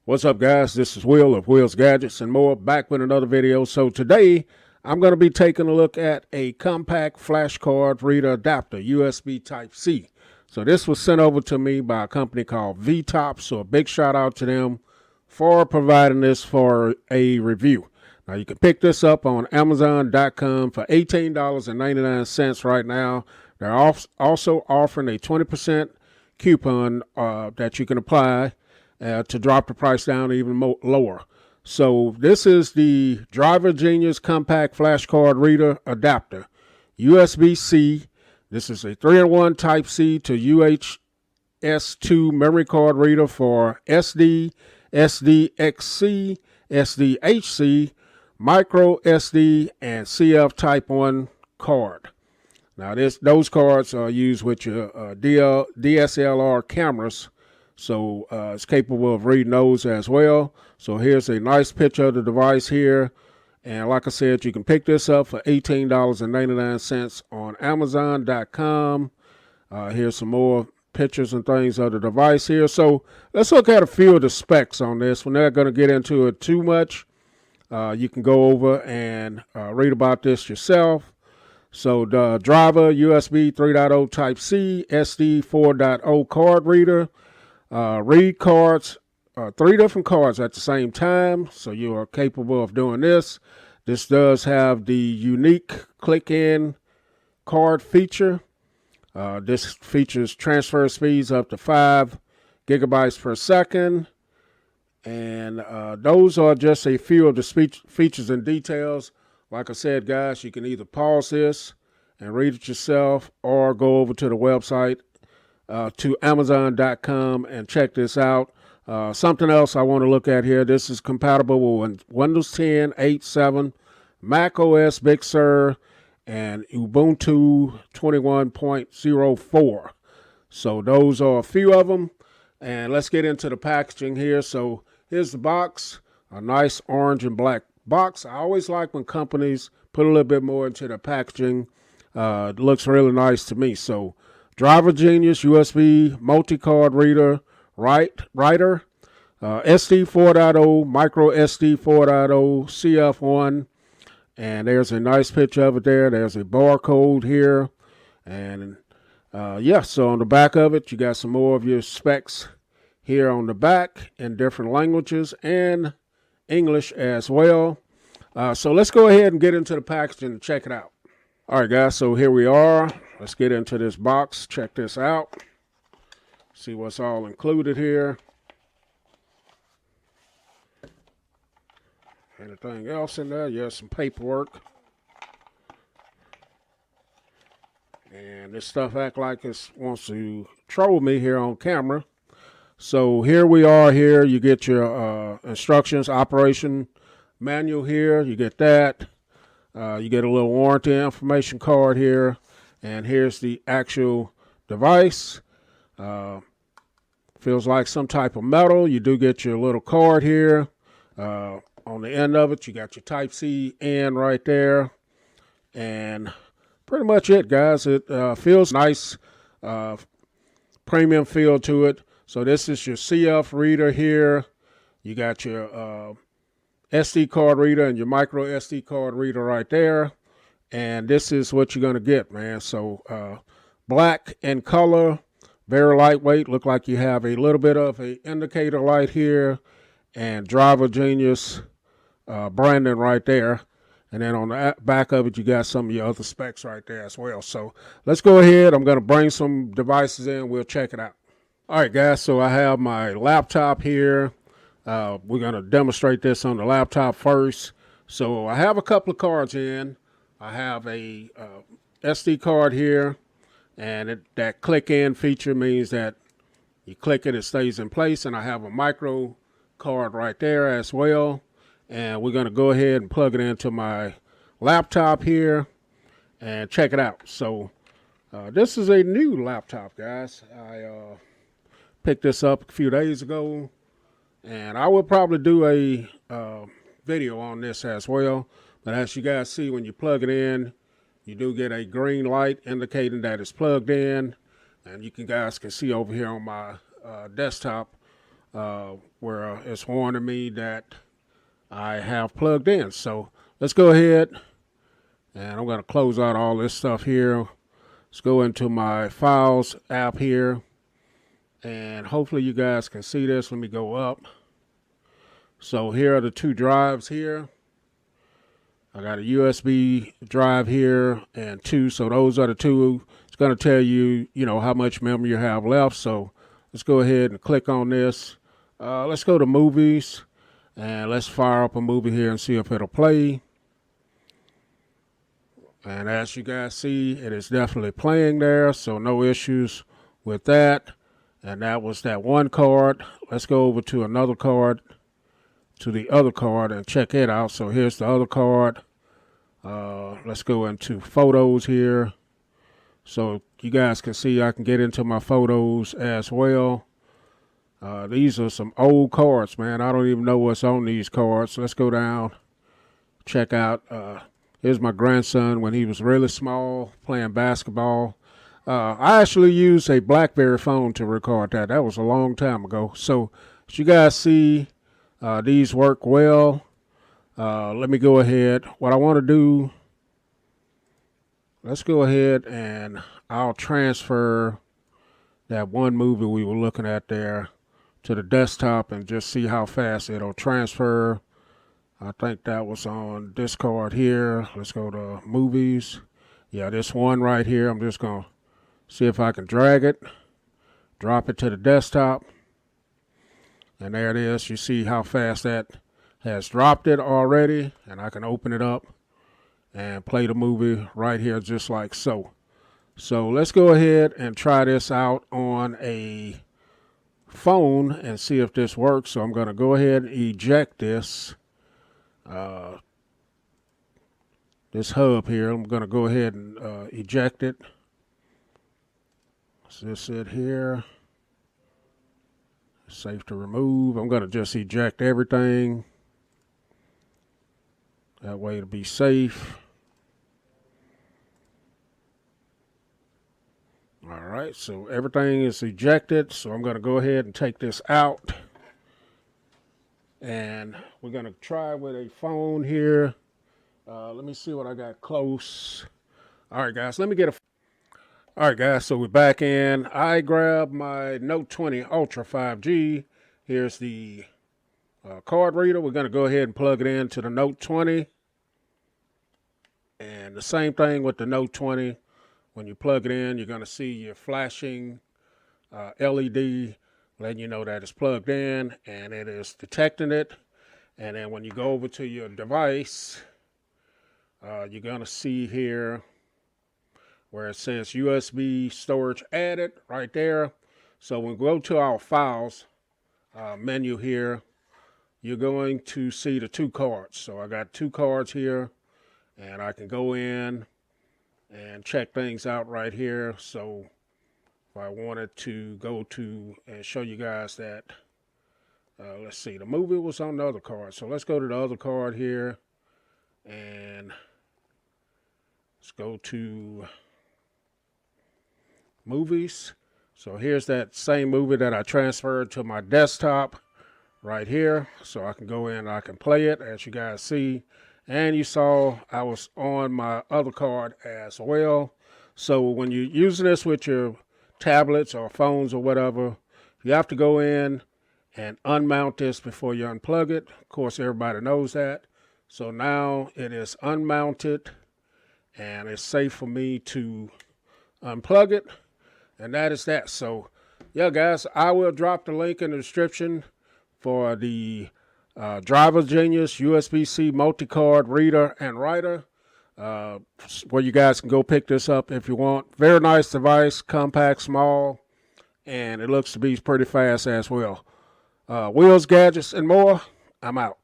What's up, guys? This is Will of Will's Gadgets and More, back with another video. So today I'm going to be taking a look at a compact flashcard reader adapter, USB Type-C. So this was sent over to me by a company called VTop, so a big shout out to them for providing this for a review. Now you can pick this up on Amazon.com for $18.99 right now. They're also offering a 20% coupon that you can apply to drop the price down even lower. So this is the DriverGenius compact flashcard reader adapter, USB-C. This is a 3-in-1 Type-C to UHS-2 memory card reader for SD, SDXC, SDHC, micro SD, and CF Type 1 card. Now those cards are used with your DSLR cameras, so it's capable of reading those as well. So here's a nice picture of the device here. And like I said, you can pick this up for $18.99 on Amazon.com. Here's some more pictures and things of the device here. So let's look at a few of the specs on this. We're not going to get into it too much. You can go over and read about this yourself. So the driver, USB 3.0 Type-C, SD 4.0 card reader. Read cards, 3 different cards at the same time, so you are capable of doing this. This does have the unique click-in card feature. This features transfer speeds up to 5 gigabytes per second. And those are just a few of the features and details. Like I said, guys, you can either pause this and read it yourself or go over to the website to Amazon.com and check this out. Something else I want to look at here. This is compatible with Windows 10, 8.7, Mac OS Big Sur, and Ubuntu 21.04. So those are a few of them. And let's get into the packaging here. So here's the box, a nice orange and black box. I always like when companies put a little bit more into the packaging. It looks really nice to me. So DriverGenius USB multi-card reader writer, SD 4.0, micro SD 4.0, CF1, and there's a nice picture of it there. There's a barcode here, and yeah, so on the back of it, you got some more of your specs here on the back in different languages and English as well. So let's go ahead and get into the packaging and check it out. All right, guys, so here we are. Let's get into this box. Check this out. See what's all included here. Anything else in there? Yeah, some paperwork. And this stuff act like it wants to troll me here on camera. So here we are here. You get your instructions, operation manual here. You get that. You get a little warranty information card here. And here's the actual device. Feels like some type of metal. You do get your little card here. On the end of it, you got your Type-C in right there. And pretty much it, guys. It feels nice, premium feel to it. So this is your CF reader here. You got your SD card reader and your micro SD card reader right there. And this is what you're going to get, man. So black in color, very lightweight. Look like you have a little bit of an indicator light here and DriverGenius branding right there. And then on the back of it, you got some of your other specs right there as well. So let's go ahead. I'm going to bring some devices in. We'll check it out. All right, guys. So I have my laptop here. We're going to demonstrate this on the laptop first. So I have a couple of cards in. I have a SD card here, and that click-in feature means that you click it, it stays in place. And I have a micro card right there as well. And we're going to go ahead and plug it into my laptop here and check it out. So this is a new laptop, guys. I picked this up a few days ago, and I will probably do a video on this as well. But as you guys see, when you plug it in, you do get a green light indicating that it's plugged in. And you guys can see over here on my desktop, where it's warning me that I have plugged in. So let's go ahead, and I'm going to close out all this stuff here. Let's go into my Files app here, and hopefully you guys can see this. Let me go up. So here are the two drives here. I got a USB drive here and two, so those are the two. It's going to tell you, how much memory you have left. So let's go ahead and click on this. Let's go to movies, and let's fire up a movie here and see if it'll play. And as you guys see, it is definitely playing there, so no issues with that. And that was that one card. Let's go over to another card, to the other card, and check it out. So here's the other card. Let's go into photos here. So you guys can see I can get into my photos as well. These are some old cards, man. I don't even know what's on these cards. Let's go down, check out. Here's my grandson when he was really small, playing basketball. I actually used a BlackBerry phone to record that. That was a long time ago. So as you guys see, these work well. Let me go ahead. What I want to do, let's go ahead and I'll transfer that one movie we were looking at there to the desktop and just see how fast it'll transfer. I think that was on this card here. Let's go to movies. Yeah, this one right here. I'm just going to see if I can drag it, drop it to the desktop. And there it is. You see how fast that has dropped it already. And I can open it up and play the movie right here just like so. So let's go ahead and try this out on a phone and see if this works. So I'm going to go ahead and eject this. This hub here, I'm going to go ahead and eject it. So this it here. Safe to remove. I'm going to just eject everything. That way it'll be safe. All right, so everything is ejected. So I'm going to go ahead and take this out. And we're going to try with a phone here. Let me see what I got close. All right, guys, let me get a... All right, guys, so we're back in. I grabbed my Note 20 Ultra 5G. Here's the card reader. We're going to go ahead and plug it into the Note 20. And the same thing with the Note 20. When you plug it in, you're going to see your flashing LED letting you know that it's plugged in and it is detecting it. And then when you go over to your device, you're going to see here where it says USB storage added right there. So when we go to our files menu here, you're going to see the two cards. So I got two cards here, and I can go in and check things out right here. So if I wanted to go to and show you guys that, let's see, the movie was on the other card. So let's go to the other card here, and let's go to movies. So here's that same movie that I transferred to my desktop right here. So I can go in and I can play it, as you guys see. And you saw I was on my other card as well. So when you're using this with your tablets or phones or whatever, you have to go in and unmount this before you unplug it. Of course, everybody knows that. So now it is unmounted and it's safe for me to unplug it. And that is that. So yeah, guys, I will drop the link in the description for the DriverGenius USB-C multi-card reader and writer, where you guys can go pick this up if you want. Very nice device, compact, small, and it looks to be pretty fast as well. Wheels, gadgets, and more. I'm out.